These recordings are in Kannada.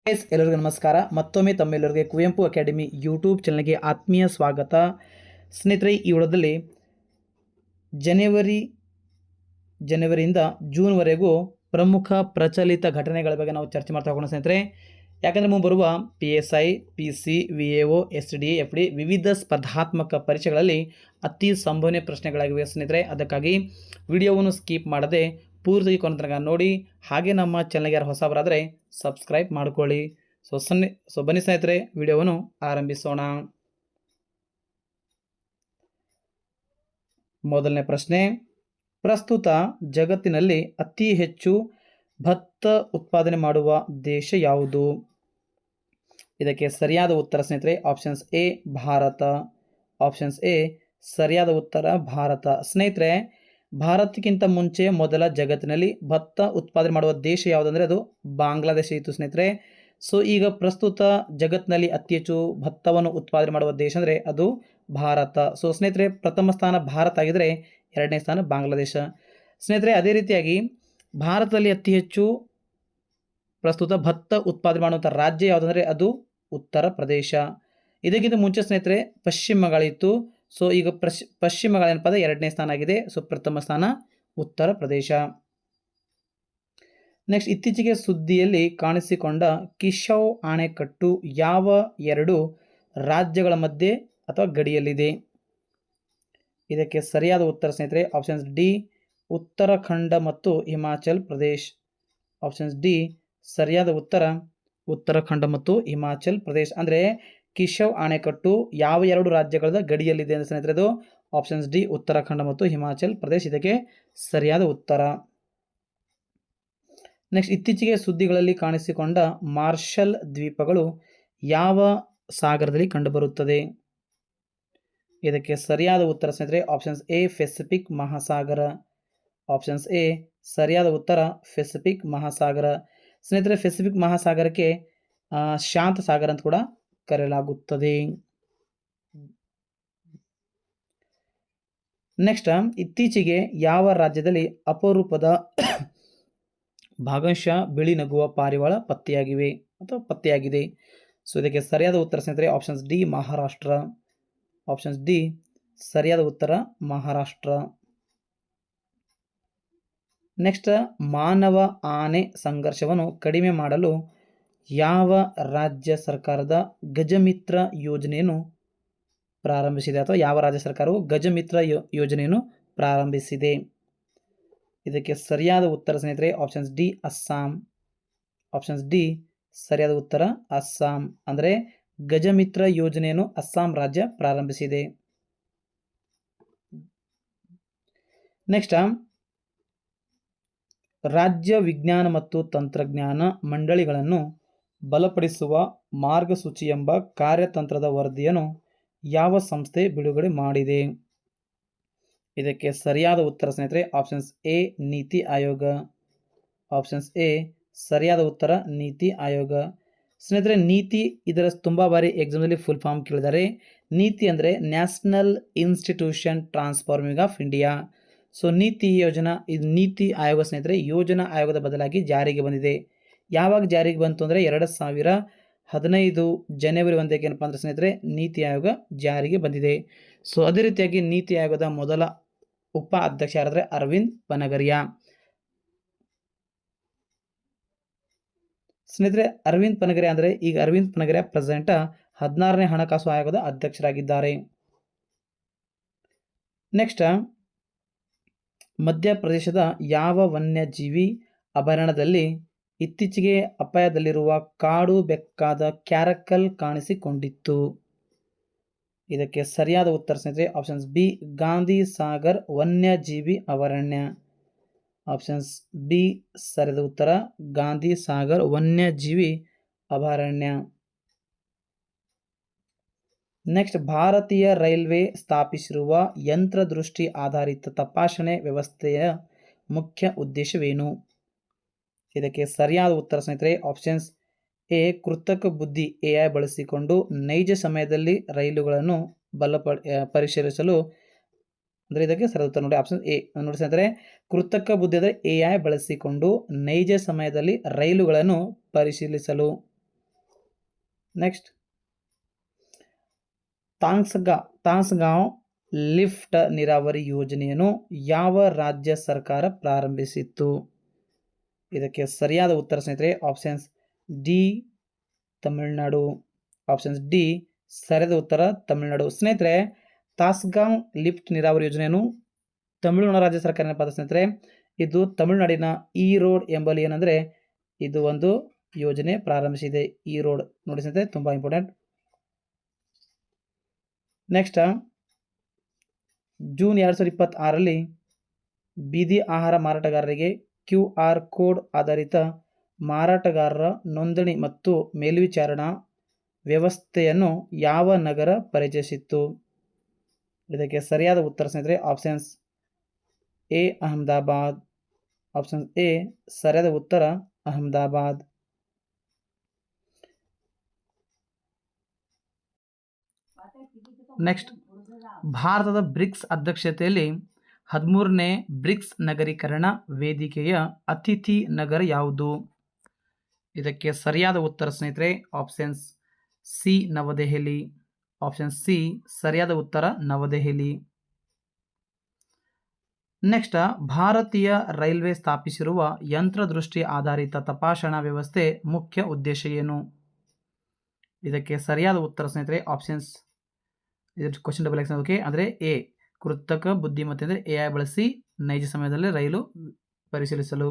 ಎಲ್ಲರಿಗೂ ನಮಸ್ಕಾರ. ಮತ್ತೊಮ್ಮೆ ತಮ್ಮೆಲ್ಲರಿಗೆ ಕುವೆಂಪು ಅಕಾಡೆಮಿ ಯೂಟ್ಯೂಬ್ ಚಾನಲ್ಗೆ ಆತ್ಮೀಯ ಸ್ವಾಗತ. ಸ್ನೇಹಿತರೆ, ಈ ವಿಡಿಯೋದಲ್ಲಿ ಜನವರಿಯಿಂದ ಜೂನ್ವರೆಗೂ ಪ್ರಮುಖ ಪ್ರಚಲಿತ ಘಟನೆಗಳ ಬಗ್ಗೆ ನಾವು ಚರ್ಚೆ ಮಾಡ್ತಾ ಹೋಗೋಣ ಸ್ನೇಹಿತರೆ. ಯಾಕಂದರೆ ಮುಂಬರುವ PSI, PC, VAO, SDA, FD ವಿವಿಧ ಸ್ಪರ್ಧಾತ್ಮಕ ಪರೀಕ್ಷೆಗಳಲ್ಲಿ ಅತಿ ಸಂಭವನೀಯ ಪ್ರಶ್ನೆಗಳಾಗಿವೆ ಸ್ನೇಹಿತರೆ. ಅದಕ್ಕಾಗಿ ವಿಡಿಯೋವನ್ನು ಸ್ಕಿಪ್ ಮಾಡದೆ ಪೂರ್ತಿ ಕೊನೆ ತನಕ ನೋಡಿ. ಹಾಗೆ ನಮ್ಮ ಚಾನಲ್ಗೆ ಯಾರು ಹೊಸಬರಾದರೆ ಸಬ್ಸ್ಕ್ರೈಬ್ ಮಾಡಿಕೊಳ್ಳಿ. ಸೊ ಬನ್ನಿ ಸ್ನೇಹಿತರೆ, ವಿಡಿಯೋವನ್ನು ಆರಂಭಿಸೋಣ. ಮೊದಲನೇ ಪ್ರಶ್ನೆ, ಪ್ರಸ್ತುತ ಜಗತ್ತಿನಲ್ಲಿ ಅತಿ ಹೆಚ್ಚು ಭತ್ತ ಉತ್ಪಾದನೆ ಮಾಡುವ ದೇಶ ಯಾವುದು? ಇದಕ್ಕೆ ಸರಿಯಾದ ಉತ್ತರ ಸ್ನೇಹಿತರೆ options A Bharat. Options A ಸರಿಯಾದ ಉತ್ತರ ಭಾರತ. ಸ್ನೇಹಿತರೆ, ಭಾರತಕ್ಕಿಂತ ಮುಂಚೆ ಮೊದಲ ಜಗತ್ತಿನಲ್ಲಿ ಭತ್ತ ಉತ್ಪಾದನೆ ಮಾಡುವ ದೇಶ ಯಾವುದಂದರೆ ಅದು ಬಾಂಗ್ಲಾದೇಶ ಇತ್ತು ಸ್ನೇಹಿತರೆ. ಸೊ ಈಗ ಪ್ರಸ್ತುತ ಜಗತ್ತಿನಲ್ಲಿ ಅತಿ ಹೆಚ್ಚು ಭತ್ತವನ್ನು ಉತ್ಪಾದನೆ ಮಾಡುವ ದೇಶ ಅಂದರೆ ಅದು ಭಾರತ. ಸೊ ಸ್ನೇಹಿತರೆ, ಪ್ರಥಮ ಸ್ಥಾನ ಭಾರತ ಆಗಿದ್ದರೆ ಎರಡನೇ ಸ್ಥಾನ ಬಾಂಗ್ಲಾದೇಶ. ಸ್ನೇಹಿತರೆ, ಅದೇ ರೀತಿಯಾಗಿ ಭಾರತದಲ್ಲಿ ಅತಿ ಹೆಚ್ಚು ಪ್ರಸ್ತುತ ಭತ್ತ ಉತ್ಪಾದನೆ ಮಾಡುವಂಥ ರಾಜ್ಯ ಯಾವುದಂದರೆ ಅದು ಉತ್ತರ ಪ್ರದೇಶ. ಇದಕ್ಕಿಂತ ಮುಂಚೆ ಸ್ನೇಹಿತರೆ ಪಶ್ಚಿಮ ಬಂಗಾಳ ಇತ್ತು. ಸೊ ಈಗ ಪಶ್ಚಿಮ ಬಂಗಾಳ ಏನಪ್ಪ ಅಂದರೆ ಎರಡನೇ ಸ್ಥಾನ ಆಗಿದೆ. ಸೊ ಪ್ರಥಮ ಸ್ಥಾನ ಉತ್ತರ ಪ್ರದೇಶ. ನೆಕ್ಸ್ಟ್, ಇತ್ತೀಚೆಗೆ ಸುದ್ದಿಯಲ್ಲಿ ಕಾಣಿಸಿಕೊಂಡ ಕಿಶೌ ಅಣೆಕಟ್ಟು ಯಾವ ಎರಡು ರಾಜ್ಯಗಳ ಮಧ್ಯೆ ಅಥವಾ ಗಡಿಯಲ್ಲಿದೆ? ಇದಕ್ಕೆ ಸರಿಯಾದ ಉತ್ತರ ಸ್ನೇಹಿತರೆ ಆಪ್ಷನ್ಸ್ ಡಿ ಉತ್ತರಾಖಂಡ ಮತ್ತು ಹಿಮಾಚಲ್ ಪ್ರದೇಶ್. ಆಪ್ಷನ್ಸ್ ಡಿ ಸರಿಯಾದ ಉತ್ತರ ಉತ್ತರಾಖಂಡ ಮತ್ತು ಹಿಮಾಚಲ್ ಪ್ರದೇಶ್. ಅಂದರೆ ಕಿಶೌ ಅಣೆಕಟ್ಟು ಯಾವ ಎರಡು ರಾಜ್ಯಗಳ ಗಡಿಯಲ್ಲಿದೆ ಅಂತ ಸ್ನೇಹಿತರೆ ಅದು ಆಪ್ಷನ್ಸ್ ಡಿ ಉತ್ತರಾಖಂಡ ಮತ್ತು ಹಿಮಾಚಲ್ ಪ್ರದೇಶ್. ಇದಕ್ಕೆ ಸರಿಯಾದ ಉತ್ತರ. ನೆಕ್ಸ್ಟ್, ಇತ್ತೀಚೆಗೆ ಸುದ್ದಿಗಳಲ್ಲಿ ಕಾಣಿಸಿಕೊಂಡ ಮಾರ್ಷಲ್ ದ್ವೀಪಗಳು ಯಾವ ಸಾಗರದಲ್ಲಿ ಕಂಡುಬರುತ್ತದೆ? ಇದಕ್ಕೆ ಸರಿಯಾದ ಉತ್ತರ ಸ್ನೇಹಿತರೆ options A Pacific Mahasagara. Options A ಸರಿಯಾದ ಉತ್ತರ ಪೆಸಿಫಿಕ್ ಮಹಾಸಾಗರ. ಸ್ನೇಹಿತರೆ, ಪೆಸಿಫಿಕ್ ಮಹಾಸಾಗರಕ್ಕೆ ಶಾಂತ ಸಾಗರ ಅಂತ ಕೂಡ ಕರೆಯಲಾಗುತ್ತದೆ. ನೆಕ್ಸ್ಟ್, ಇತ್ತೀಚೆಗೆ ಯಾವ ರಾಜ್ಯದಲ್ಲಿ ಅಪರೂಪದ ಭಾಗಶಃ ಬಿಳಿ ನಗುವ ಪಾರಿವಾಳ ಪತ್ತೆಯಾಗಿದೆ? ಸೊ ಇದಕ್ಕೆ ಸರಿಯಾದ ಉತ್ತರ ಸ್ನೇಹಿತರೆ options D Maharashtra. Options D ಸರಿಯಾದ ಉತ್ತರ ಮಹಾರಾಷ್ಟ್ರ. ನೆಕ್ಸ್ಟ್, ಮಾನವ ಆನೆ ಸಂಘರ್ಷವನ್ನು ಕಡಿಮೆ ಮಾಡಲು ಯಾವ ರಾಜ್ಯ ಸರ್ಕಾರದ ಗಜಮಿತ್ರ ಯೋಜನೆಯನ್ನು ಪ್ರಾರಂಭಿಸಿದೆ ಅಥವಾ ಯಾವ ರಾಜ್ಯ ಸರ್ಕಾರವು ಗಜಮಿತ್ರ ಯೋಜನೆಯನ್ನು ಪ್ರಾರಂಭಿಸಿದೆ? ಇದಕ್ಕೆ ಸರಿಯಾದ ಉತ್ತರ ಸ್ನೇಹಿತರೆ options D Assam. Options D ಸರಿಯಾದ ಉತ್ತರ ಅಸ್ಸಾಂ. ಅಂದರೆ ಗಜಮಿತ್ರ ಯೋಜನೆಯನ್ನು ಅಸ್ಸಾಂ ರಾಜ್ಯ ಪ್ರಾರಂಭಿಸಿದೆ. ನೆಕ್ಸ್ಟ್, ರಾಜ್ಯ ವಿಜ್ಞಾನ ಮತ್ತು ತಂತ್ರಜ್ಞಾನ ಮಂಡಳಿಗಳನ್ನು ಬಲಪಡಿಸುವ ಮಾರ್ಗಸೂಚಿ ಎಂಬ ಕಾರ್ಯತಂತ್ರದ ವರದಿಯನ್ನು ಯಾವ ಸಂಸ್ಥೆ ಬಿಡುಗಡೆ ಮಾಡಿದೆ? ಇದಕ್ಕೆ ಸರಿಯಾದ ಉತ್ತರ ಸ್ನೇಹಿತರೆ options A NITI Aayog. Options A ಸರಿಯಾದ ಉತ್ತರ ನೀತಿ ಆಯೋಗ. ಸ್ನೇಹಿತರೆ, ನೀತಿ ಇದರ ತುಂಬ ಬಾರಿ ಎಕ್ಸಾಮ್ನಲ್ಲಿ ಫುಲ್ ಫಾರ್ಮ್ ಕೇಳಿದ್ದಾರೆ. ನೀತಿ ಅಂದರೆ national institution transforming of India. So ನೀತಿ ನೀತಿ ಆಯೋಗ ಸ್ನೇಹಿತರೆ ಯೋಜನಾ ಆಯೋಗದ ಬದಲಾಗಿ ಜಾರಿಗೆ ಬಂದಿದೆ. ಯಾವಾಗ ಜಾರಿಗೆ ಬಂತು ಅಂದರೆ 2015 ಜನವರಿ 1ಕ್ಕೆ ಏನಪ್ಪ ಅಂದರೆ ಸ್ನೇಹಿತರೆ ನೀತಿ ಆಯೋಗ ಜಾರಿಗೆ ಬಂದಿದೆ. ಸೊ ಅದೇ ರೀತಿಯಾಗಿ ನೀತಿ ಆಯೋಗದ ಮೊದಲ ಉಪ ಅಧ್ಯಕ್ಷ ಯಾರಾದರೆ ಅರವಿಂದ್ ಪನಗರಿಯಾ. ಸ್ನೇಹಿತರೆ, ಅರವಿಂದ್ ಪನಗರಿಯಾ ಅಂದರೆ ಈಗ ಅರವಿಂದ್ ಪನಗರಿಯಾ ಪ್ರೆಸೆಂಟ್ 16ನೇ ಹಣಕಾಸು ಆಯೋಗದ ಅಧ್ಯಕ್ಷರಾಗಿದ್ದಾರೆ. ನೆಕ್ಸ್ಟ್, ಮಧ್ಯಪ್ರದೇಶದ ಯಾವ ವನ್ಯಜೀವಿ ಅಭಯಾರಣ್ಯದಲ್ಲಿ ಇತ್ತೀಚೆಗೆ ಅಪಾಯದಲ್ಲಿರುವ ಕಾಡು ಬೆಕ್ಕಾದ ಕ್ಯಾರಕಲ್ ಕಾಣಿಸಿಕೊಂಡಿತ್ತು? ಇದಕ್ಕೆ ಸರಿಯಾದ ಉತ್ತರ ಸ್ನೇಹಿತರೆ ಆಪ್ಷನ್ಸ್ ಬಿ ಗಾಂಧಿ ಸಾಗರ್ ವನ್ಯಜೀವಿ ಅಭಯಾರಣ್ಯ. ಆಪ್ಷನ್ಸ್ ಬಿ ಸರಿಯಾದ ಉತ್ತರ ಗಾಂಧಿ ಸಾಗರ್ ವನ್ಯಜೀವಿ ಅಭಯಾರಣ್ಯ. ನೆಕ್ಸ್ಟ್, ಭಾರತೀಯ ರೈಲ್ವೆ ಸ್ಥಾಪಿಸಿರುವ ಯಂತ್ರದೃಷ್ಟಿ ಆಧಾರಿತ ತಪಾಸಣೆ ವ್ಯವಸ್ಥೆಯ ಮುಖ್ಯ ಉದ್ದೇಶವೇನು? ಇದಕ್ಕೆ ಸರಿಯಾದ ಉತ್ತರ ಸ್ನೇಹಿತರೆ ಆಪ್ಷನ್ಸ್ ಎ ಕೃತಕ ಬುದ್ಧಿ AI ಬಳಸಿಕೊಂಡು ನೈಜ ಸಮಯದಲ್ಲಿ ರೈಲುಗಳನ್ನು ಪರಿಶೀಲಿಸಲು. ಅಂದರೆ ಇದಕ್ಕೆ ಸರಿಯಾದ ಉತ್ತರ ನೋಡಿ ಆಪ್ಷನ್ ಎ ನೋಡಿ ಸ್ನೇಹಿತರೆ. ಕೃತಕ ಬುದ್ಧಿ ಅಂದರೆ AI ಬಳಸಿಕೊಂಡು ನೈಜ ಸಮಯದಲ್ಲಿ ರೈಲುಗಳನ್ನು ಪರಿಶೀಲಿಸಲು. ನೆಕ್ಸ್ಟ್ ತಾಂಸ್ಗಾಂವ್ ಲಿಫ್ಟ್ ನೀರಾವರಿ ಯೋಜನೆಯನ್ನು ಯಾವ ರಾಜ್ಯ ಸರ್ಕಾರ ಪ್ರಾರಂಭಿಸಿತ್ತು? ಇದಕ್ಕೆ ಸರಿಯಾದ ಉತ್ತರ ಸ್ನೇಹಿತರೆ options D Tamil Nadu. Options D ಸರಿಯಾದ ಉತ್ತರ ತಮಿಳುನಾಡು. ಸ್ನೇಹಿತರೆ, ತಾಸ್ಗಾಂವ್ ಲಿಫ್ಟ್ ನೀರಾವರಿ ಯೋಜನೆಯನ್ನು ತಮಿಳುನಾಡು ರಾಜ್ಯ ಸರ್ಕಾರ ಏನಪ್ಪ ಸ್ನೇಹಿತರೆ, ಇದು ತಮಿಳುನಾಡಿನ ಈ ರೋಡ್ ಎಂಬಲ್ಲಿ ಏನಂದರೆ ಇದು ಒಂದು ಯೋಜನೆ ಪ್ರಾರಂಭಿಸಿದೆ. ಈ ರೋಡ್ ನೋಡಿ ಸ್ನೇಹಿತರೆ, ತುಂಬ ಇಂಪಾರ್ಟೆಂಟ್. ನೆಕ್ಸ್ಟ್ ಜೂನ್ 2026ರಲ್ಲಿ ಬೀದಿ ಆಹಾರ ಮಾರಾಟಗಾರರಿಗೆ QR ಕೋಡ್ ಆಧಾರಿತ ಮಾರಾಟಗಾರರ ನೋಂದಣಿ ಮತ್ತು ಮೇಲ್ವಿಚಾರಣಾ ವ್ಯವಸ್ಥೆಯನ್ನು ಯಾವ ನಗರ ಪರಿಚಯಿಸಿತ್ತು? ಇದಕ್ಕೆ ಸರಿಯಾದ ಉತ್ತರ ಸ್ನೇಹಿತರೆ options A Ahmedabad. Option A ಸರಿಯಾದ ಉತ್ತರ ಅಹಮದಾಬಾದ್. ನೆಕ್ಸ್ಟ್ ಭಾರತದ ಬ್ರಿಕ್ಸ್ ಅಧ್ಯಕ್ಷತೆಯಲ್ಲಿ 13ನೇ ಬ್ರಿಕ್ಸ್ ನಗರೀಕರಣ ವೇದಿಕೆಯ ಅತಿಥಿ ನಗರ ಯಾವುದು? ಇದಕ್ಕೆ ಸರಿಯಾದ ಉತ್ತರ ಸ್ನೇಹಿತರೆ ಆಪ್ಷನ್ಸ್ ಸಿ ನವದೆಹಲಿ. ಆಪ್ಷನ್ ಸಿ ಸರಿಯಾದ ಉತ್ತರ ನವದೆಹಲಿ. ನೆಕ್ಸ್ಟ್ ಭಾರತೀಯ ರೈಲ್ವೆ ಸ್ಥಾಪಿಸಿರುವ ಯಂತ್ರದೃಷ್ಟಿ ಆಧಾರಿತ ತಪಾಸಣಾ ವ್ಯವಸ್ಥೆ ಮುಖ್ಯ ಉದ್ದೇಶ ಏನು? ಇದಕ್ಕೆ ಸರಿಯಾದ ಉತ್ತರ ಸ್ನೇಹಿತರೆ ಆಪ್ಷನ್ಸ್ ಇದು ಕ್ವಶನ್ ಡಬಲ್ ಎಕ್ಸ್ ಓಕೆ ಅಂದರೆ ಎ ಕೃತಕ ಬುದ್ಧಿಮತ್ತೆ ಅಂದರೆ AI ಬಳಸಿ ನೈಜ ಸಮಯದಲ್ಲಿ ರೈಲು ಪರಿಶೀಲಿಸಲು.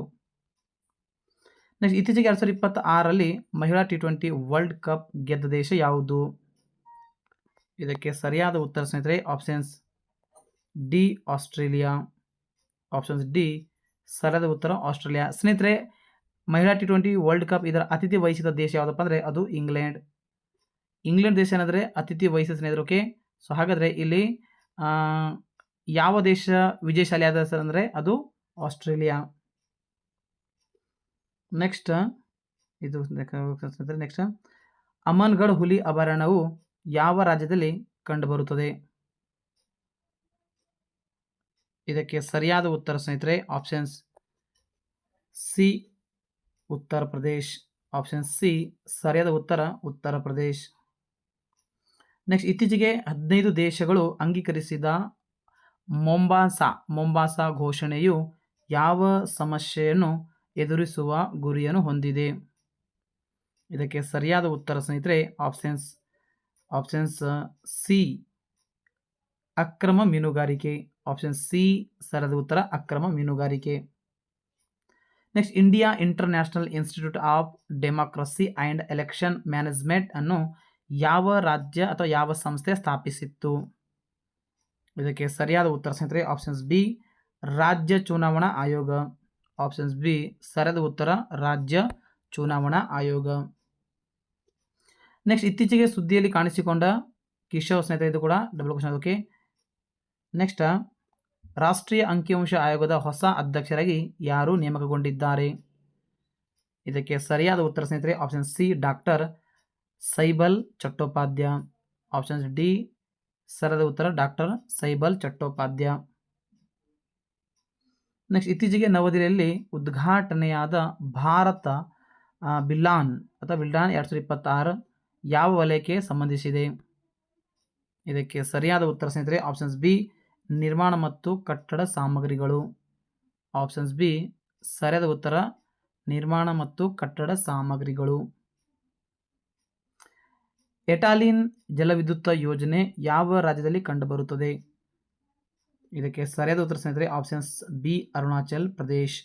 ನೆಕ್ಸ್ಟ್ ಇತ್ತೀಚೆಗೆ 2026ರಲ್ಲಿ ಮಹಿಳಾ T20 ವರ್ಲ್ಡ್ ಕಪ್ ಗೆದ್ದ ದೇಶ ಯಾವುದು? ಇದಕ್ಕೆ ಸರಿಯಾದ ಉತ್ತರ ಸ್ನೇಹಿತರೆ options D Australia. Options D ಸರಿಯಾದ ಉತ್ತರ ಆಸ್ಟ್ರೇಲಿಯಾ. ಸ್ನೇಹಿತರೆ, ಮಹಿಳಾ T20 ವರ್ಲ್ಡ್ ಕಪ್ ಇದರ ಅತಿಥಿ ವಹಿಸಿದ ದೇಶ ಯಾವುದಪ್ಪ ಅಂದರೆ ಅದು ಇಂಗ್ಲೆಂಡ್. ಇಂಗ್ಲೆಂಡ್ ದೇಶ ಏನಾದರೆ ಅತಿಥಿ ವಹಿಸಿದ ಸ್ನೇಹಿತರು. ಓಕೆ, ಸೊ ಹಾಗಾದರೆ ಇಲ್ಲಿ ಯಾವ ದೇಶ ವಿಜಯಶಾಲಿ ಆದ ಅಂದರೆ ಅದು ಆಸ್ಟ್ರೇಲಿಯಾ. ನೆಕ್ಸ್ಟ್ ಇದು ನೆಕ್ಸ್ಟ್ ಅಮನ್ಗಢ್ ಹುಲಿ ಅಭಯಾರಣ್ಯವು ಯಾವ ರಾಜ್ಯದಲ್ಲಿ ಕಂಡುಬರುತ್ತದೆ? ಇದಕ್ಕೆ ಸರಿಯಾದ ಉತ್ತರ ಸ್ನೇಹಿತರೆ options C Uttar Pradesh. Option C ಸರಿಯಾದ ಉತ್ತರ ಉತ್ತರ ಪ್ರದೇಶ್. ನೆಕ್ಸ್ಟ್ ಇತ್ತೀಚೆಗೆ 15 ದೇಶಗಳು ಅಂಗೀಕರಿಸಿದ ಮೊಂಬಾಸಾ ಘೋಷಣೆಯು ಯಾವ ಸಮಸ್ಯೆಯನ್ನು ಎದುರಿಸುವ ಗುರಿಯನ್ನು ಹೊಂದಿದೆ? ಇದಕ್ಕೆ ಸರಿಯಾದ ಉತ್ತರ ಸ್ನೇಹಿತರೆ ಆಪ್ಷನ್ಸ್ ಸಿ ಅಕ್ರಮ ಮೀನುಗಾರಿಕೆ. ಆಪ್ಷನ್ ಸಿ ಸರಿಯಾದ ಉತ್ತರ ಅಕ್ರಮ ಮೀನುಗಾರಿಕೆ. Next India international institute of democracy and election management ಅನ್ನು ಯಾವ ರಾಜ್ಯ ಅಥವಾ ಯಾವ ಸಂಸ್ಥೆ ಸ್ಥಾಪಿಸಿತ್ತು? ಇದಕ್ಕೆ ಸರಿಯಾದ ಉತ್ತರ ಸ್ನೇಹಿತರೆ ಆಪ್ಷನ್ಸ್ ಬಿ ರಾಜ್ಯ ಚುನಾವಣಾ ಆಯೋಗ. ಆಪ್ಷನ್ಸ್ ಬಿ ಸರಿಯಾದ ಉತ್ತರ ರಾಜ್ಯ ಚುನಾವಣಾ ಆಯೋಗ. ನೆಕ್ಸ್ಟ್ ಇತ್ತೀಚೆಗೆ ಸುದ್ದಿಯಲ್ಲಿ ಕಾಣಿಸಿಕೊಂಡ ಕಿಶೋರ್ ಸ್ನೇಹಿತರೆ, ಇದು ಕೂಡ ಡಬಲ್ ಕ್ವಶನ್. ಓಕೆ, ನೆಕ್ಸ್ಟ್ ರಾಷ್ಟ್ರೀಯ ಅಂಕಿಅಂಶ ಆಯೋಗದ ಹೊಸ ಅಧ್ಯಕ್ಷರಾಗಿ ಯಾರು ನೇಮಕಗೊಂಡಿದ್ದಾರೆ? ಇದಕ್ಕೆ ಸರಿಯಾದ ಉತ್ತರ ಸ್ನೇಹಿತರೆ option C doctor Saibal Chattopadhyay. Options D ಸರಿಯಾದ ಉತ್ತರ ಡಾಕ್ಟರ್ ಸೈಬಲ್ ಚಟ್ಟೋಪಾಧ್ಯ. ನೆಕ್ಸ್ಟ್ ಇತ್ತೀಚೆಗೆ ನವದೆಹಲಿಯಲ್ಲಿ ಉದ್ಘಾಟನೆಯಾದ ಭಾರತ ಬಿಲ್ಡಾನ್ 2026 ಯಾವ ವಲಯಕ್ಕೆ ಸಂಬಂಧಿಸಿದೆ? ಇದಕ್ಕೆ ಸರಿಯಾದ ಉತ್ತರ ಸ್ನೇಹಿತರೆ ಆಪ್ಷನ್ಸ್ ಬಿ ನಿರ್ಮಾಣ ಮತ್ತು ಕಟ್ಟಡ ಸಾಮಗ್ರಿಗಳು. ಆಪ್ಷನ್ಸ್ ಬಿ ಸರಿಯಾದ ಉತ್ತರ ನಿರ್ಮಾಣ ಮತ್ತು ಕಟ್ಟಡ ಸಾಮಗ್ರಿಗಳು. ಎಟಾಲಿನ್ ಜಲವಿದ್ಯುತ್ ಯೋಜನೆ ಯಾವ ರಾಜ್ಯದಲ್ಲಿ ಕಂಡುಬರುತ್ತದೆ? ಇದಕ್ಕೆ ಸರಿಯಾದ ಉತ್ತರ ಸ್ನೇಹಿತರೆ options B Arunachal Pradesh.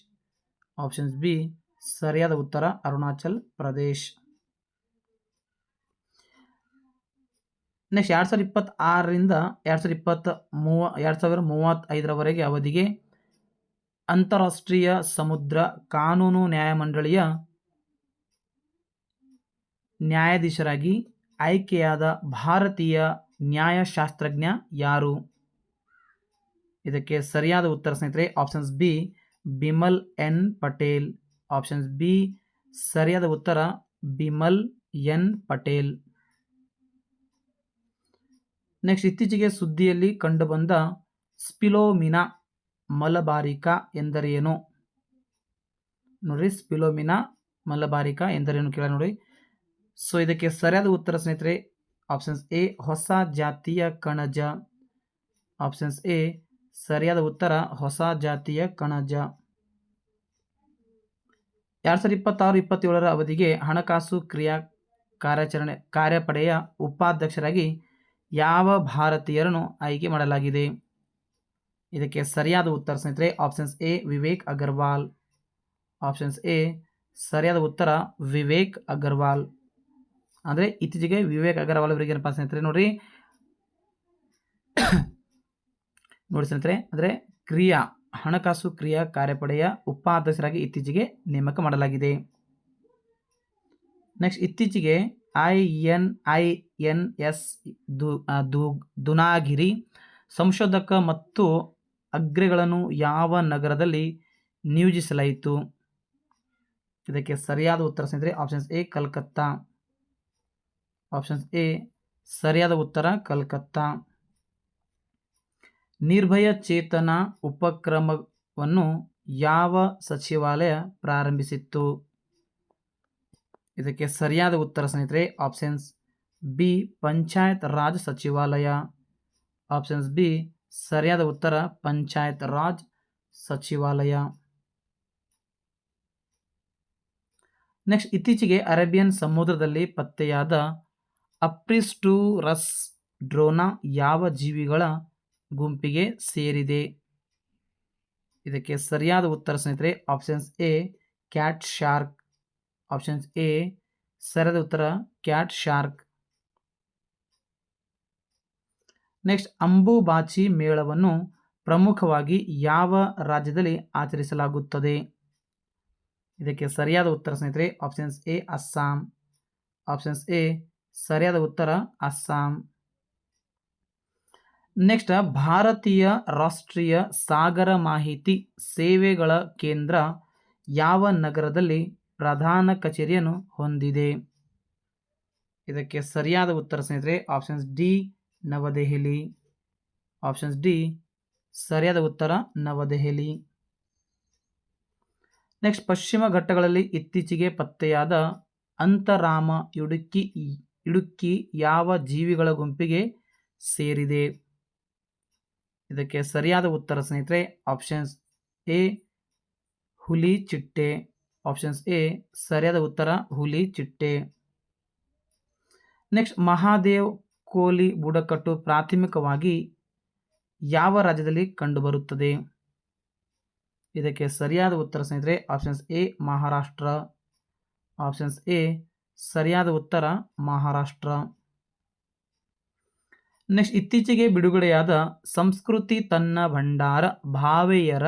Options B ಸರಿಯಾದ ಉತ್ತರ ಅರುಣಾಚಲ್ ಪ್ರದೇಶ್. ನೆಕ್ಸ್ಟ್ 2026ರಿಂದ 2035ರವರೆಗೆ ಅವಧಿಗೆ ಅಂತಾರಾಷ್ಟ್ರೀಯ ಸಮುದ್ರ ಕಾನೂನು ನ್ಯಾಯಮಂಡಳಿಯ ನ್ಯಾಯಾಧೀಶರಾಗಿ ಆಯ್ಕೆಯಾದ ಭಾರತೀಯ ನ್ಯಾಯಶಾಸ್ತ್ರಜ್ಞ ಯಾರು? ಇದಕ್ಕೆ ಸರಿಯಾದ ಉತ್ತರ ಸ್ನೇಹಿತರೆ options B Bimal N Patel. Options B ಸರಿಯಾದ ಉತ್ತರ ಬಿಮಲ್ ಎನ್ ಪಟೇಲ್. ನೆಕ್ಸ್ಟ್ ಇತ್ತೀಚೆಗೆ ಸುದ್ದಿಯಲ್ಲಿ ಕಂಡುಬಂದ ಸ್ಪಿಲೋಮಿನಾ ಮಲಬಾರಿಕಾ ಎಂದರೇನು? ನೋಡ್ರಿ, ಸ್ಪಿಲೋಮಿನಾ ಮಲಬಾರಿಕಾ ಎಂದರೇನು ಕೇಳ ನೋಡಿ. ಸೊ ಇದಕ್ಕೆ ಸರಿಯಾದ ಉತ್ತರ ಸ್ನೇಹಿತರೆ ಆಪ್ಷನ್ಸ್ ಎ ಹೊಸ ಜಾತಿಯ ಕಣಜ. ಆಪ್ಷನ್ಸ್ ಎ ಸರಿಯಾದ ಉತ್ತರ ಹೊಸ ಜಾತಿಯ ಕಣಜ. 2026-27 ಅವಧಿಗೆ ಹಣಕಾಸು ಕಾರ್ಯಪಡೆಯ ಉಪಾಧ್ಯಕ್ಷರಾಗಿ ಯಾವ ಭಾರತೀಯರನ್ನು ಆಯ್ಕೆ ಮಾಡಲಾಗಿದೆ? ಇದಕ್ಕೆ ಸರಿಯಾದ ಉತ್ತರ ಸ್ನೇಹಿತರೆ options A Vivek Agarwal. Options A ಸರಿಯಾದ ಉತ್ತರ ವಿವೇಕ್ ಅಗರ್ವಾಲ್. ಅಂದರೆ ಇತ್ತೀಚೆಗೆ ವಿವೇಕ್ ಅಗರ್ವಾಲ್ ಅವರಿಗೆ ಏನಪ್ಪ ಸ್ನೇಹಿತರೆ ನೋಡಿ ಸ್ನೇಹಿತರೆ ಅಂದರೆ ಹಣಕಾಸು ಕಾರ್ಯಪಡೆಯ ಉಪಾಧ್ಯಕ್ಷರಾಗಿ ಇತ್ತೀಚೆಗೆ ನೇಮಕ ಮಾಡಲಾಗಿದೆ. ನೆಕ್ಸ್ಟ್, ಇತ್ತೀಚೆಗೆ ININS ದುನಾಗಿರಿ ಸಂಶೋಧಕ ಮತ್ತು ಅಗ್ರೆಗಳನ್ನು ಯಾವ ನಗರದಲ್ಲಿ ನಿಯೋಜಿಸಲಾಯಿತು? ಇದಕ್ಕೆ ಸರಿಯಾದ ಉತ್ತರ ಸ್ನೇಹಿತರೆ options A Calcutta. Options A ಸರಿಯಾದ ಉತ್ತರ ಕಲ್ಕತ್ತಾ. ನಿರ್ಭಯ ಚೇತನ ಉಪಕ್ರಮವನ್ನು ಯಾವ ಸಚಿವಾಲಯ ಪ್ರಾರಂಭಿಸಿತ್ತು? ಇದಕ್ಕೆ ಸರಿಯಾದ ಉತ್ತರ ಸ್ನೇಹಿತರೆ ಆಪ್ಷನ್ಸ್ ಬಿ ಪಂಚಾಯತ್ ರಾಜ್ ಸಚಿವಾಲಯ. ಆಪ್ಷನ್ಸ್ ಬಿ ಸರಿಯಾದ ಉತ್ತರ ಪಂಚಾಯತ್ ರಾಜ್ ಸಚಿವಾಲಯ. ನೆಕ್ಸ್ಟ್, ಇತ್ತೀಚೆಗೆ ಅರೇಬಿಯನ್ ಸಮುದ್ರದಲ್ಲಿ ಪತ್ತೆಯಾದ ಅಪ್ರಿಸ್ಟೂರಸ್ ಡ್ರೋನಾ ಯಾವ ಜೀವಿಗಳ ಗುಂಪಿಗೆ ಸೇರಿದೆ? ಇದಕ್ಕೆ ಸರಿಯಾದ ಉತ್ತರ ಸ್ನೇಹಿತರೆ options A cat shark. Options A ಸರಿಯಾದ ಉತ್ತರ ಕ್ಯಾಟ್ ಶಾರ್ಕ್. ನೆಕ್ಸ್ಟ್, ಅಂಬುಬಾಚಿ ಮೇಳವನ್ನು ಪ್ರಮುಖವಾಗಿ ಯಾವ ರಾಜ್ಯದಲ್ಲಿ ಆಚರಿಸಲಾಗುತ್ತದೆ? ಇದಕ್ಕೆ ಸರಿಯಾದ ಉತ್ತರ ಸ್ನೇಹಿತರೆ options A Assam. Options A ಸರಿಯಾದ ಉತ್ತರ ಅಸ್ಸಾಂ. ನೆಕ್ಸ್ಟ್, ಭಾರತೀಯ ರಾಷ್ಟ್ರೀಯ ಸಾಗರ ಮಾಹಿತಿ ಸೇವೆಗಳ ಕೇಂದ್ರ ಯಾವ ನಗರದಲ್ಲಿ ಪ್ರಧಾನ ಕಚೇರಿಯನ್ನು ಹೊಂದಿದೆ? ಇದಕ್ಕೆ ಸರಿಯಾದ ಉತ್ತರ ಸ್ನೇಹಿತರೆ ಆಪ್ಷನ್ಸ್ ಡಿ ನವದೆಹಲಿ. ಆಪ್ಷನ್ಸ್ ಡಿ ಸರಿಯಾದ ಉತ್ತರ ನವದೆಹಲಿ. ನೆಕ್ಸ್ಟ್, ಪಶ್ಚಿಮ ಘಟ್ಟಗಳಲ್ಲಿ ಇತ್ತೀಚೆಗೆ ಪತ್ತೆಯಾದ ಅಂತರಾಮ ಇಡುಕ್ಕಿ ಯಾವ ಜೀವಿಗಳ ಗುಂಪಿಗೆ ಸೇರಿದೆ? ಇದಕ್ಕೆ ಸರಿಯಾದ ಉತ್ತರ ಸ್ನೇಹಿತರೆ ಆಪ್ಷನ್ಸ್ ಎ ಹುಲಿ ಚಿಟ್ಟೆ. ಆಪ್ಷನ್ಸ್ ಎ ಸರಿಯಾದ ಉತ್ತರ ಹುಲಿ ಚಿಟ್ಟೆ. ನೆಕ್ಸ್ಟ್, ಮಹಾದೇವ್ ಕೋಲಿ ಬುಡಕಟ್ಟು ಪ್ರಾಥಮಿಕವಾಗಿ ಯಾವ ರಾಜ್ಯದಲ್ಲಿ ಕಂಡುಬರುತ್ತದೆ? ಇದಕ್ಕೆ ಸರಿಯಾದ ಉತ್ತರ ಸ್ನೇಹಿತರೆ options A Maharashtra. Options A ಸರಿಯಾದ ಉತ್ತರ ಮಹಾರಾಷ್ಟ್ರ. ನೆಕ್ಸ್ಟ್, ಇತ್ತೀಚೆಗೆ ಬಿಡುಗಡೆಯಾದ ಸಂಸ್ಕೃತಿ ತನ್ನ ಭಂಡಾರ ಭಾವೆಯರ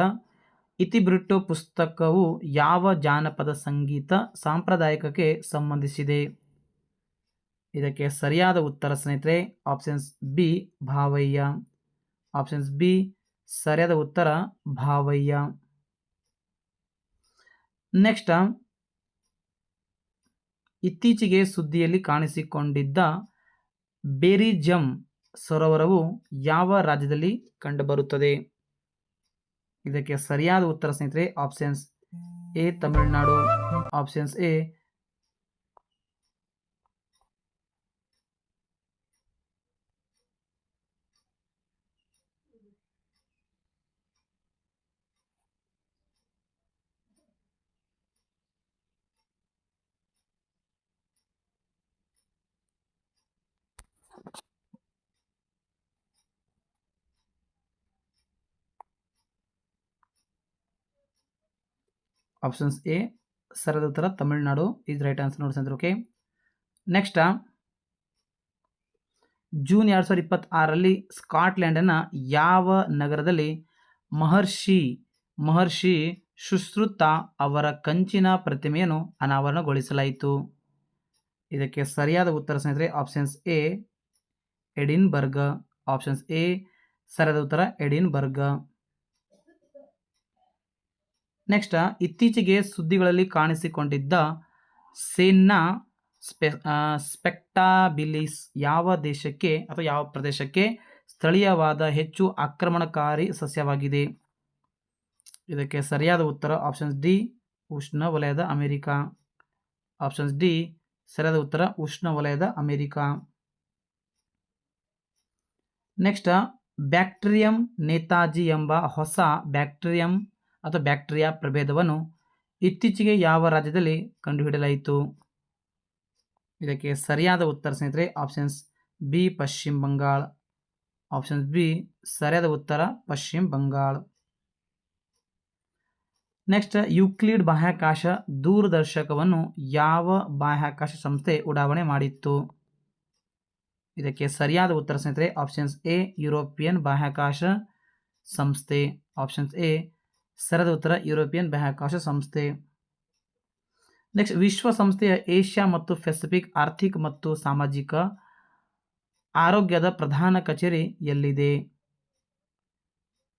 ಇತಿವೃತ್ತ ಪುಸ್ತಕವು ಯಾವ ಜಾನಪದ ಸಂಗೀತ ಸಾಂಪ್ರದಾಯಿಕಕ್ಕೆ ಸಂಬಂಧಿಸಿದೆ? ಇದಕ್ಕೆ ಸರಿಯಾದ ಉತ್ತರ ಸ್ನೇಹಿತರೆ ಆಪ್ಷನ್ಸ್ ಬಿ ಭಾವಯ್ಯ. ಆಪ್ಷನ್ಸ್ ಬಿ ಸರಿಯಾದ ಉತ್ತರ ಭಾವಯ್ಯ. ನೆಕ್ಸ್ಟ್, ಇತ್ತೀಚೆಗೆ ಸುದ್ದಿಯಲ್ಲಿ ಕಾಣಿಸಿಕೊಂಡಿದ್ದ ಬೇರಿಜಮ್ ಸರೋವರವು ಯಾವ ರಾಜ್ಯದಲ್ಲಿ ಕಂಡುಬರುತ್ತದೆ? ಇದಕ್ಕೆ ಸರಿಯಾದ ಉತ್ತರ ಸ್ನೇಹಿತರೆ options A Tamil Nadu. Options A options A ಸರಿಯಾದ ಉತ್ತರ ತಮಿಳುನಾಡು ಈಸ್ ರೈಟ್ ಆನ್ಸರ್ ನೋಡಿ ಸ್ನೇಹಿತರೆ. ಓಕೆ, ನೆಕ್ಸ್ಟ್, ಜೂನ್ 2026ರಲ್ಲಿ ಸ್ಕಾಟ್ಲೆಂಡ್ನ ಯಾವ ನಗರದಲ್ಲಿ ಮಹರ್ಷಿ ಸುಶ್ರುತ ಅವರ ಕಂಚಿನ ಪ್ರತಿಮೆಯನ್ನು ಅನಾವರಣಗೊಳಿಸಲಾಯಿತು? ಇದಕ್ಕೆ ಸರಿಯಾದ ಉತ್ತರ ಸ್ನೇಹಿತರೆ options A Edinburgh. Options A ಸರಿಯಾದ ಉತ್ತರ ಎಡಿನ್ಬರ್ಗ್. ನೆಕ್ಸ್ಟ್, ಇತ್ತೀಚೆಗೆ ಸುದ್ದಿಗಳಲ್ಲಿ ಕಾಣಿಸಿಕೊಂಡಿದ್ದ ಸೇನಾ ಸ್ಪೆಕ್ಟಾಬಿಲಿಸ್ ಯಾವ ದೇಶಕ್ಕೆ ಅಥವಾ ಯಾವ ಪ್ರದೇಶಕ್ಕೆ ಸ್ಥಳೀಯವಾದ ಹೆಚ್ಚು ಆಕ್ರಮಣಕಾರಿ ಸಸ್ಯವಾಗಿದೆ? ಇದಕ್ಕೆ ಸರಿಯಾದ ಉತ್ತರ ಆಪ್ಷನ್ಸ್ ಡಿ ಉಷ್ಣ ವಲಯದ ಅಮೆರಿಕ. ಆಪ್ಷನ್ಸ್ ಡಿ ಸರಿಯಾದ ಉತ್ತರ ಉಷ್ಣವಲಯದ ಅಮೆರಿಕ. ನೆಕ್ಸ್ಟ್, ಬ್ಯಾಕ್ಟೀರಿಯಂ ನೇತಾಜಿ ಎಂಬ ಹೊಸ ಬ್ಯಾಕ್ಟೀರಿಯಂ ಅಥವಾ ಬ್ಯಾಕ್ಟೀರಿಯಾ ಪ್ರಭೇದವನ್ನು ಇತ್ತೀಚೆಗೆ ಯಾವ ರಾಜ್ಯದಲ್ಲಿ ಕಂಡುಹಿಡಿಯಲಾಯಿತು? ಇದಕ್ಕೆ ಸರಿಯಾದ ಉತ್ತರ ಸ್ನೇಹಿತರೆ ಆಪ್ಷನ್ಸ್ ಬಿ ಪಶ್ಚಿಮ ಬಂಗಾಳ. ಆಪ್ಷನ್ಸ್ ಬಿ ಸರಿಯಾದ ಉತ್ತರ ಪಶ್ಚಿಮ ಬಂಗಾಳ. ನೆಕ್ಸ್ಟ್, ಯುಕ್ಲಿಡ್ ಬಾಹ್ಯಾಕಾಶ ದೂರದರ್ಶಕವನ್ನು ಯಾವ ಬಾಹ್ಯಾಕಾಶ ಸಂಸ್ಥೆ ಉಡಾವಣೆ ಮಾಡಿತ್ತು? ಇದಕ್ಕೆ ಸರಿಯಾದ ಉತ್ತರ ಸ್ನೇಹಿತರೆ ಆಪ್ಷನ್ಸ್ ಎ ಯುರೋಪಿಯನ್ ಬಾಹ್ಯಾಕಾಶ ಸಂಸ್ಥೆ. ಆಪ್ಷನ್ಸ್ ಎ ಸರಿಯಾದ ಉತ್ತರ ಯುರೋಪಿಯನ್ ಬಾಹ್ಯಾಕಾಶ ಸಂಸ್ಥೆ. ನೆಕ್ಸ್ಟ್, ವಿಶ್ವಸಂಸ್ಥೆಯ ಏಷ್ಯಾ ಮತ್ತು ಪೆಸಿಫಿಕ್ ಆರ್ಥಿಕ ಮತ್ತು ಸಾಮಾಜಿಕ ಆರೋಗ್ಯದ ಪ್ರಧಾನ ಕಚೇರಿ ಎಲ್ಲಿದೆ?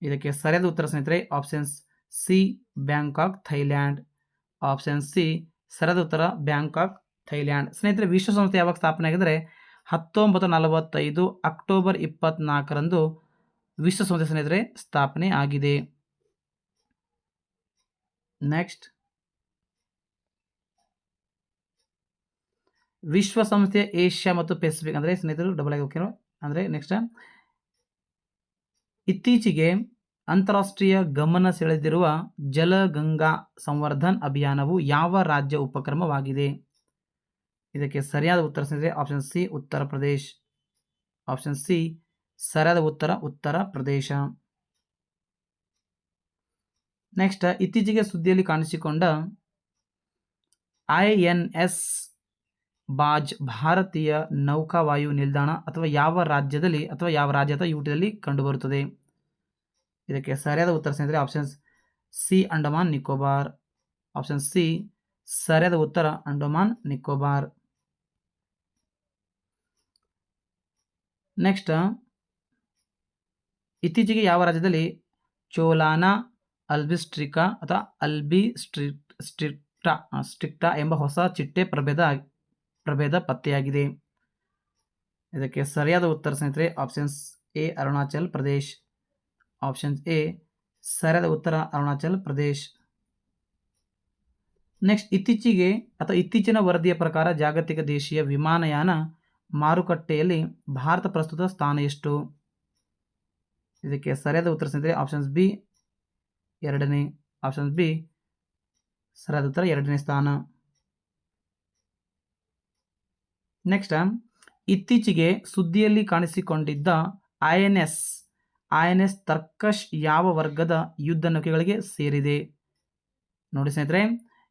ಇದಕ್ಕೆ ಸರಿಯಾದ ಉತ್ತರ ಸ್ನೇಹಿತರೆ options C Bangkok Thailand. Option C ಸರಿಯಾದ ಉತ್ತರ ಬ್ಯಾಂಕಾಕ್ ಥೈಲ್ಯಾಂಡ್. ಸ್ನೇಹಿತರೆ, ವಿಶ್ವಸಂಸ್ಥೆ ಯಾವಾಗ ಸ್ಥಾಪನೆ ಆಗಿದರೆ 1945 ಅಕ್ಟೋಬರ್ 24ರಂದು ವಿಶ್ವಸಂಸ್ಥೆ ಸ್ನೇಹಿತರೆ ಸ್ಥಾಪನೆ ಆಗಿದೆ. ನೆಕ್ಸ್ಟ್, ವಿಶ್ವಸಂಸ್ಥೆಯ ಏಷ್ಯಾ ಮತ್ತು ಪೆಸಿಫಿಕ್ ಅಂದರೆ ಸ್ನೇಹಿತರು ಡಬಲ್ ಆಗಿ ಓಕೆ ಅಂದರೆ ನೆಕ್ಸ್ಟ್, ಇತ್ತೀಚೆಗೆ ಅಂತಾರಾಷ್ಟ್ರೀಯ ಗಮನ ಸೆಳೆದಿರುವ ಜಲಗಂಗಾ ಸಂವರ್ಧನ್ ಅಭಿಯಾನವು ಯಾವ ರಾಜ್ಯ ಉಪಕ್ರಮವಾಗಿದೆ? ಇದಕ್ಕೆ ಸರಿಯಾದ ಉತ್ತರ ಸ್ನೇಹಿತರೆ option C Uttar Pradesh. Option C ಸರಿಯಾದ ಉತ್ತರ ಉತ್ತರ ಪ್ರದೇಶ. ನೆಕ್ಸ್ಟ್, ಇತ್ತೀಚೆಗೆ ಸುದ್ದಿಯಲ್ಲಿ ಕಾಣಿಸಿಕೊಂಡ INS ಬಾಜ್ ಭಾರತೀಯ ನೌಕಾವಾಯು ನಿಲ್ದಾಣ ಅಥವಾ ಯಾವ ರಾಜ್ಯದಲ್ಲಿ ಅಥವಾ ಯಾವ ರಾಜ್ಯ ಅಥವಾ ಯುಟಿಯಲ್ಲಿ ಕಂಡುಬರುತ್ತದೆ? ಇದಕ್ಕೆ ಸರಿಯಾದ ಉತ್ತರ ಸ್ನೇಹಿತರೆ options C Andaman Nicobar. Option C ಸರಿಯಾದ ಉತ್ತರ ಅಂಡಮಾನ್ ನಿಕೋಬಾರ್. ನೆಕ್ಸ್ಟ್, ಇತ್ತೀಚೆಗೆ ಯಾವ ರಾಜ್ಯದಲ್ಲಿ ಚೋಲಾನಾ ಅಲ್ಬಿಸ್ಟ್ರಿಕಾ ಅಥವಾ ಸ್ಟ್ರಿಕ್ಟಾ ಎಂಬ ಹೊಸ ಚಿಟ್ಟೆ ಪ್ರಭೇದ ಪತ್ತೆಯಾಗಿದೆ? ಇದಕ್ಕೆ ಸರಿಯಾದ ಉತ್ತರ ಸ್ನೇಹಿತರೆ options A Arunachal Pradesh. Options A ಸರಿಯಾದ ಉತ್ತರ ಅರುಣಾಚಲ್ ಪ್ರದೇಶ್. ನೆಕ್ಸ್ಟ್, ಇತ್ತೀಚಿನ ವರದಿಯ ಪ್ರಕಾರ ಜಾಗತಿಕ ದೇಶೀಯ ವಿಮಾನಯಾನ ಮಾರುಕಟ್ಟೆಯಲ್ಲಿ ಭಾರತ ಪ್ರಸ್ತುತ ಸ್ಥಾನ ಎಷ್ಟು? ಇದಕ್ಕೆ ಸರಿಯಾದ ಉತ್ತರ ಸ್ನೇಹಿತರೆ ಆಪ್ಷನ್ಸ್ ಬಿ ಎರಡನೇ. ಆಪ್ಷನ್ಸ್ ಬಿ ಸರಿಯಾದ ಉತ್ತರ ಎರಡನೇ ಸ್ಥಾನ. ನೆಕ್ಸ್ಟ್, ಇತ್ತೀಚೆಗೆ ಸುದ್ದಿಯಲ್ಲಿ ಕಾಣಿಸಿಕೊಂಡಿದ್ದ INS ತರ್ಕಶ್ ಯಾವ ವರ್ಗದ ಯುದ್ಧ ನೌಕೆಗಳಿಗೆ ಸೇರಿದೆ? ನೋಡಿ ಸ್ನೇಹಿತರೆ,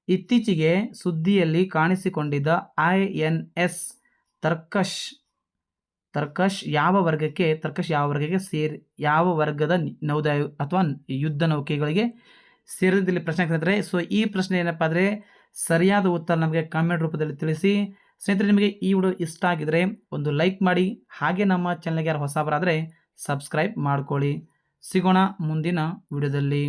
ಇತ್ತೀಚೆಗೆ ಸುದ್ದಿಯಲ್ಲಿ ಕಾಣಿಸಿಕೊಂಡಿದ್ದ INS ತರ್ಕಶ್ ಯಾವ ವರ್ಗಕ್ಕೆ ಯಾವ ವರ್ಗದ ನೌದಾ ಅಥವಾ ಯುದ್ಧ ನೌಕೆಗಳಿಗೆ ಸೇರಿದಲ್ಲಿ ಪ್ರಶ್ನೆ ಸ್ನೇಹಿತರೆ. ಸೊ ಈ ಪ್ರಶ್ನೆ ಏನಪ್ಪಾ ಅಂದರೆ ಸರಿಯಾದ ಉತ್ತರ ನಮಗೆ ಕಾಮೆಂಟ್ ರೂಪದಲ್ಲಿ ತಿಳಿಸಿ. ಸ್ನೇಹಿತರೆ, ನಿಮಗೆ ಈ ವಿಡಿಯೋ ಇಷ್ಟ ಆಗಿದ್ರೆ ಒಂದು ಲೈಕ್ ಮಾಡಿ, ಹಾಗೆ ನಮ್ಮ ಚಾನಲ್ಗೆ ಯಾರು ಹೊಸಬರಾದರೆ ಸಬ್ಸ್ಕ್ರೈಬ್ ಮಾಡ್ಕೊಳ್ಳಿ. ಸಿಗೋಣ ಮುಂದಿನ ವಿಡಿಯೋದಲ್ಲಿ.